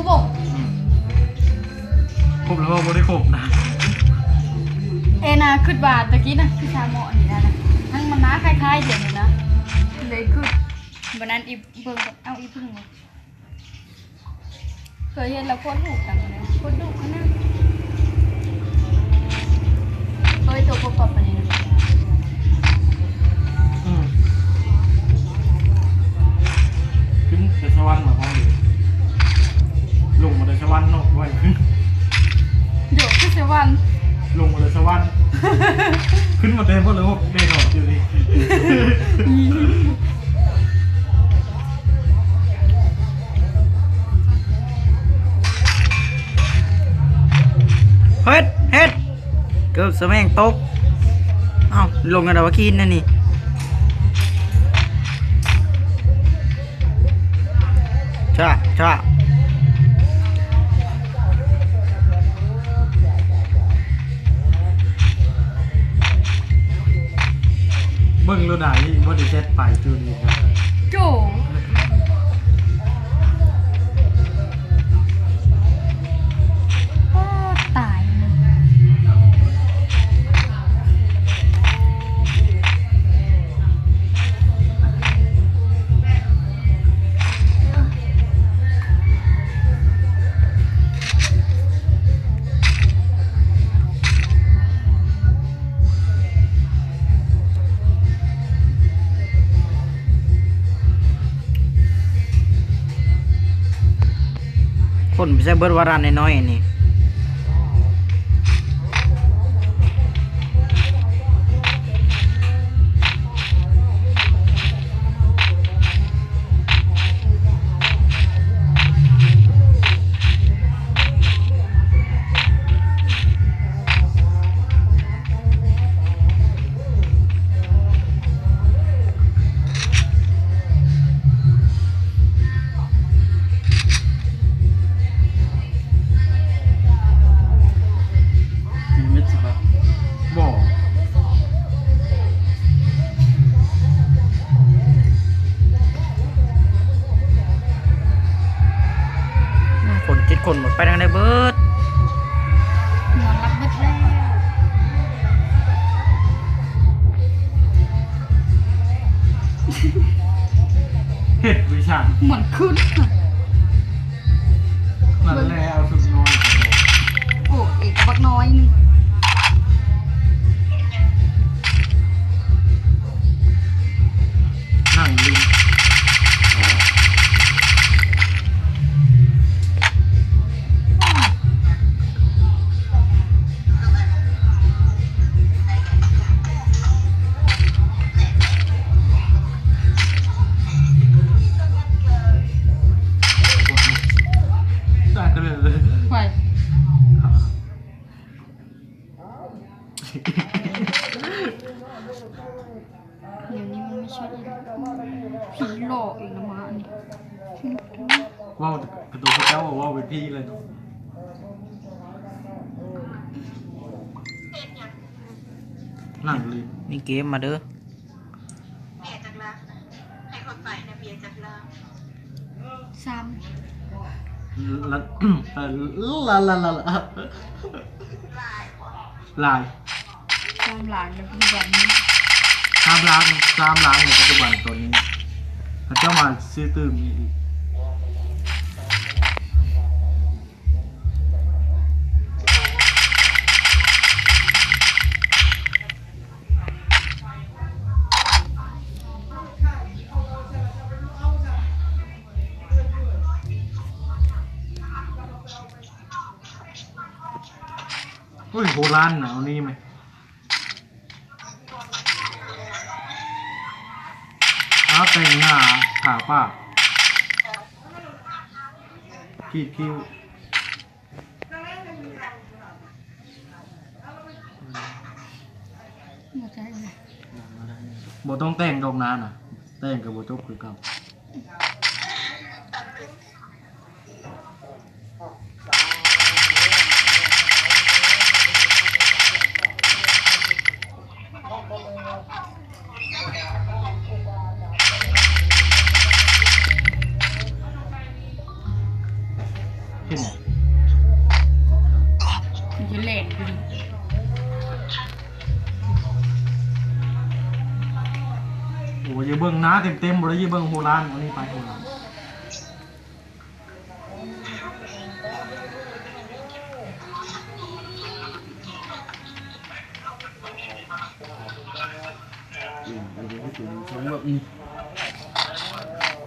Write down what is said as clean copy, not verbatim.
บ่ครบแล้วว่าบ่ได้ครบนะเอนาขึ้นบาทตะกี้นะคือชาหมอนี่นะทั้งมันน้าคล้ายๆเดี๋ยวนี้นะเลยคือวันนั้นอีเบิ่งเอาอีพึ่งเคยเห็นแล้วโคตรถูกจังเลยโคตรดุขนาดตัวประกอบอะไรนะขึ้นแต่สวรรค์มาพร้อมเลยลงมาแต่สวรรค์เนาะไว้ขึ้นเดี๋ยวขึ้นสวรรค์ลงมาแต่สวรรค์ขึ้นมาเต็มหมดเลยพวกเด็กหอบอยู่ดิเฮ็ดเกือบสะแมงตกเอ้าลงกันแล้วว่ากินนั่นนี่จ้าเบิ่งรถไหนว่าจะเซ็ตไปจูนี่ครับโจตายคนไม่ใช่เบิร์ดวารันน้อยๆนี่คนหมดไปทางไหนเบิร์ดนอนรับมืดแล้วเฮ็ดวิชาเหมือนขึ้นนั่นแหละเอาสุดน้อยโอ้เอกบักน้อยนึงนั่งลิงไปเดี๋ยวนี้มันไม่ใช่ผีหลอกเองนะมาอันนี้ว่าวกระตูพระเจ้าบอกว่าเป็นพี่เลยนั่งลิงนี่เกมมาเด้อเบียร์จากลาให้คนไปนะเบียร์จากลาซ้ำลายความหลานในปัจจุบันนี้3 ล้านในปัจจุบันตอนนี้พระเจ้ามาซื้อตื้มอีกโอ้ยโบราณนะเอานี่ไหมแต่งหน้าถาป้าขีดคิ้วบ่ต้องแต่งดอกนานอ่ะแต่งกับบ่จบคือเก่า ขึ้นเนี่ย มันจะเล่นดิ โอ้ยอย่าเบิ่งหน้าเต็มๆบ่ได้อย่าเบิ่งโหราณวันนี้ไปโหราณ